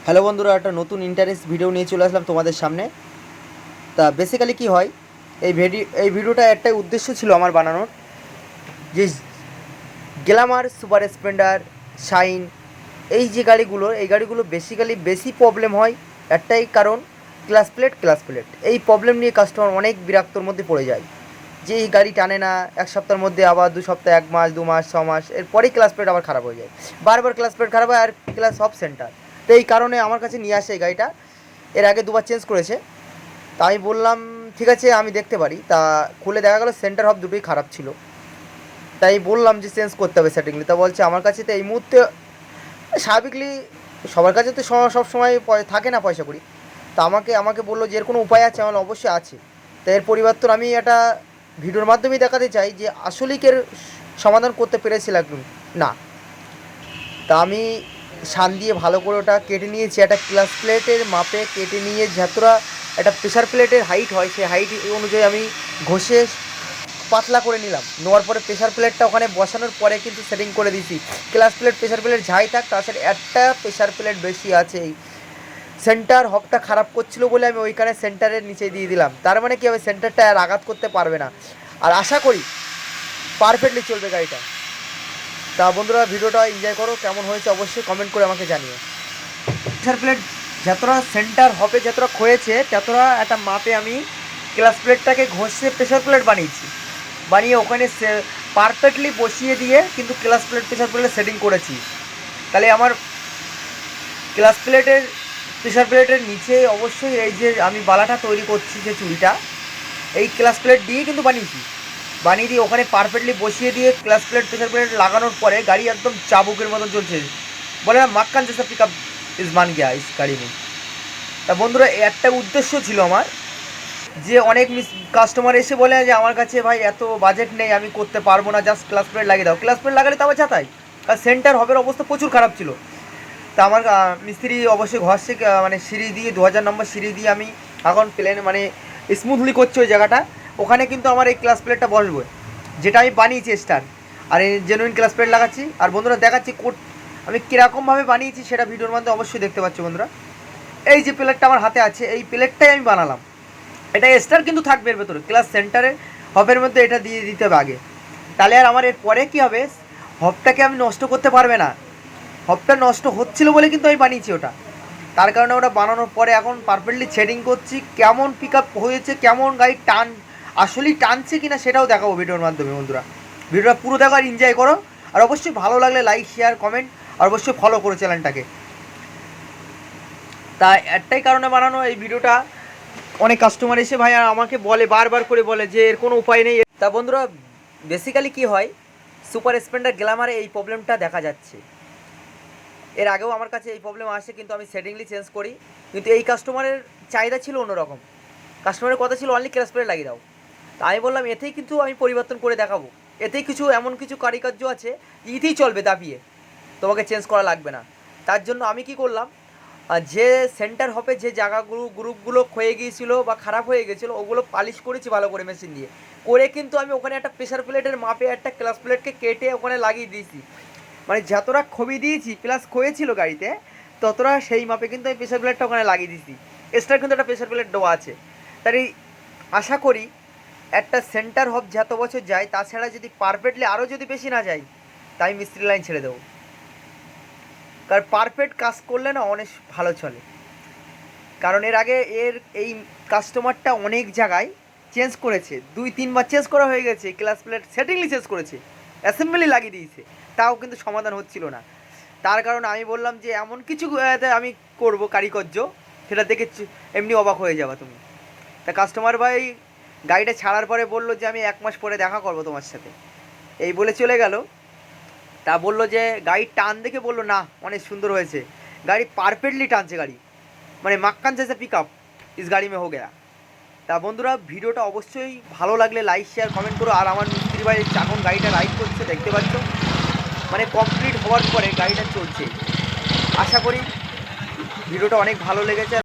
Hello বন্ধুরা, একটা নতুন ইন্টারেস্ট ভিডিও নিয়ে চলে আসলাম তোমাদের সামনে। তা বেসিক্যালি কি হয়, এই ভিডিওটা একটাই উদ্দেশ্য ছিল আমার বানানোর, যে গ্ল্যামার, সুপার স্প্লেন্ডার, শাইন, এই গাড়িগুলো বেসিক্যালি বেশি প্রবলেম হয় একটাই কারণ, ক্লাস প্লেট। এই প্রবলেম নিয়ে কাস্টমার অনেক বিরক্তর মধ্যে পড়ে যায় যে এই গাড়ি টানে না, এক সপ্তাহের মধ্যে আবার 2 সপ্তাহ, 1 মাস, 2 মাস, 6 মাস, এরপরেই ক্লাস প্লেট আবার খারাপ হয়ে যায়। বারবার ক্লাস প্লেট খারাপ হয় আর ক্লাস অফ সেন্টার। তো এই কারণে আমার কাছে নিয়ে আসে এই গাড়িটা। এর আগে 2বার চেঞ্জ করেছে। তা আমি বললাম ঠিক আছে, আমি দেখতে পারি। তা খুলে দেখা গেলো সেন্টার হব দুটোই খারাপ ছিল। তাই বললাম যে চেঞ্জ করতে হবে সেটিংলি। তা বলছে আমার কাছে তো এই মুহূর্তে, স্বাভাবিকলি সবার কাছে তো সব সময় থাকে না পয়সা করি। তা আমাকে বললো যে এর কোনো উপায় আছে? আমার অবশ্যই আছে। তো এর পরিবর্তন আমি একটা ভিডিওর মাধ্যমেই দেখাতে চাই যে আসলেই এর সমাধান করতে পেরেছিলাম না। তা আমি শান দিয়ে ভালো করে ওটা কেটে নিয়েছি, একটা ক্লাস প্লেটের মাপে কেটে নিয়ে যতটা একটা প্রেশার প্লেটের হাইট হয় সেই হাইট অনুযায়ী আমি ঘষে পাতলা করে নিলাম। নেওয়ার পরে প্রেশার প্লেটটা ওখানে বসানোর পরে কিন্তু সেটিং করে দিয়েছি। ক্লাস প্লেট প্রেশার প্লেট যাই থাক, তার সাথে একটা প্রেশার প্লেট বেশি আছে। এই সেন্টার হবটা খারাপ করছিল বলে আমি ওইখানে সেন্টারের নিচে দিয়ে দিলাম। তার মানে কী হবে, সেন্টারটা আর আঘাত করতে পারবে না। আর আশা করি পারফেক্টলি চলবে গাড়িটা। তা বন্ধুরা, ভিডিওটা এনজয় করো, কেমন হয়েছে অবশ্যই কমেন্ট করে আমাকে জানিও। প্রেশার প্লেট যতটা সেন্টার হবে, যতটা ক্ষয়েছে, ততটা একটা মাপে আমি ক্লাস প্লেটটাকে ঘষে প্রেশার প্লেট বানিয়ে ওখানে পারফেক্টলি বসিয়ে দিয়ে কিন্তু ক্লাস প্লেট প্রেশার প্লেটের সেটিং করেছি। তাহলে আমার ক্লাস প্লেটের প্রেশার প্লেটের নিচে অবশ্যই এই যে আমি বালাটা তৈরি করছি, যে চুড়িটা, এই ক্লাস প্লেট দিয়ে কিন্তু বানিয়ে দিয়ে ওখানে পারফেক্টলি বসিয়ে দিয়ে ক্লাস প্লেট প্রেশার প্লেট লাগানোর পরে গাড়ি একদম চাবুকের মতন চলছে। বলে না, মাক্কান জেসা পিক আপ ইস মান গিয়া ইস গাড়ি নেই। তা বন্ধুরা, একটা উদ্দেশ্য ছিল আমার, যে অনেক কাস্টমার এসে বলে যে আমার কাছে ভাই এত বাজেট নেই, আমি করতে পারবো না, জাস্ট ক্লাস প্লেট লাগিয়ে দাও। ক্লাস প্লেট লাগালে তো আবার যাতাই। আর সেন্টার হবের অবস্থা প্রচুর খারাপ ছিল। তা আমার মিস্ত্রি অবশ্যই ঘষে, মানে সিঁড়ি দিয়ে 2000 নম্বর সিঁড়ি দিয়ে আমি এখন মানে স্মুথলি করছি ওই জায়গাটা। ওখানে কিন্তু আমার এই ক্লাস প্লেটটা বসবে, যেটা আমি বানিয়েছি স্টার। আর এই জেনুইন ক্লাস প্লেট লাগাচ্ছি। আর বন্ধুরা দেখাচ্ছি আমি কীরকমভাবে বানিয়েছি, সেটা ভিডিওর মধ্যে অবশ্যই দেখতে পাচ্ছি বন্ধুরা। এই যে প্লেটটা আমার হাতে আছে, এই প্লেটটাই আমি বানালাম। এটা স্টার কিন্তু থাকবে এর ভেতরে, ক্লাস সেন্টারে হবের মধ্যে এটা দিয়ে দিতে হবে আগে। তাহলে আর আমার এর পরে কী হবে, হবটাকে আমি নষ্ট করতে পারবে না। হবটা নষ্ট হচ্ছিলো বলে কিন্তু আমি বানিয়েছি ওটা। তার কারণে ওটা বানানোর পরে এখন পারফেক্টলি শেডিং করছি, কেমন পিক আপ হয়েছে, কেমন গাড়ি আসলেই টানছে কিনা সেটাও দেখাবো ভিডিওর মাধ্যমে। বন্ধুরা, ভিডিওটা পুরো দেখো আর এনজয় করো। আর অবশ্যই ভালো লাগলে লাইক, শেয়ার, কমেন্ট, আর অবশ্যই ফলো করো চ্যানেলটাকে। তা একটাই কারণে বানানো এই ভিডিওটা, অনেক কাস্টমার এসে ভাই আমাকে বলে, বারবার করে বলে যে এর কোনো উপায় নেই। তা বন্ধুরা, বেসিক্যালি কি হয়, সুপার স্প্লেন্ডার গ্ল্যামারে এই প্রবলেমটা দেখা যাচ্ছে। এর আগেও আমার কাছে এই প্রবলেম আসে, কিন্তু আমি সেটিংলি চেঞ্জ করি। কিন্তু এই কাস্টমারের চাহিদা ছিল অন্যরকম। কাস্টমারের কথা ছিল অনলি ক্লাস প্লেট লাগিয়ে দাও। তা আমি বললাম এতেই কিন্তু আমি পরিবর্তন করে দেখাবো। এতেই এমন কিছু কারিকার্য আছে যে ইতেই চলবে দাপিয়ে, তোমাকে চেঞ্জ করা লাগবে না। তার জন্য আমি কি করলাম, যে সেন্টার হবে, যে গ্রুপগুলো ক্ষয়ে গিয়েছিলো বা খারাপ হয়ে গেছিলো, ওগুলো পালিশ করেছি ভালো করে মেশিন দিয়ে করে। কিন্তু আমি ওখানে একটা প্রেশার প্লেটের মাপে একটা ক্লাস প্লেটকে কেটে ওখানে লাগিয়ে দিয়েছি। মানে যতটা খবি দিয়েছি প্লাস ক্ষয়েছিল গাড়িতে, ততটা সেই মাপে কিন্তু আমি প্রেশার প্লেটটা ওখানে লাগিয়ে দিয়েছি। এক্সট্রা কিন্তু একটা প্রেশার প্লেট দেওয়া আছে। তাই আশা করি একটা সেন্টার হব যত বছর যায়, তাছাড়া যদি পারফেক্টলি আরও যদি বেশি না যায়, তাই মিস্ত্রি লাইন ছেড়ে দেবো। কারণ পারফেক্ট কাজ করলে না অনেক ভালো চলে। কারণ এর আগে এই কাস্টমারটা অনেক জায়গায় চেঞ্জ করেছে, 2-3বার চেঞ্জ করা হয়ে গেছে, ক্লাস প্লেট সেটিংলি চেঞ্জ করেছে, অ্যাসেম্বলি লাগিয়ে দিয়েছে, তাও কিন্তু সমাধান হচ্ছিল না। তার কারণে আমি বললাম যে এমন কিছু আমি করব কারিকর্য, সেটা দেখে এমনি অবাক হয়ে যাবা তুমি। তা কাস্টমার ভাই গাড়িটা ছাড়ার পরে বললো যে আমি 1 মাস পরে দেখা করবো তোমার সাথে, এই বলে চলে গেল। তা বললো যে গাড়ির টান দেখে বললো না অনেক সুন্দর হয়েছে, গাড়ি পারফেক্টলি টানছে, গাড়ি মানে মাক্কান জैसा পিক আপ ইস গাড়ি মে হো গেয়া। তা বন্ধুরা, ভিডিওটা অবশ্যই ভালো লাগলে লাইক, শেয়ার, কমেন্ট করো। আর আমার মিস্ত্রি ভাই এখন গাড়িটা রাইড করছে, দেখতে পাচ্ছ, মানে কমপ্লিট হওয়ার পরে গাড়িটা চলছে। আশা করি ভিডিওটা অনেক ভালো লেগেছে।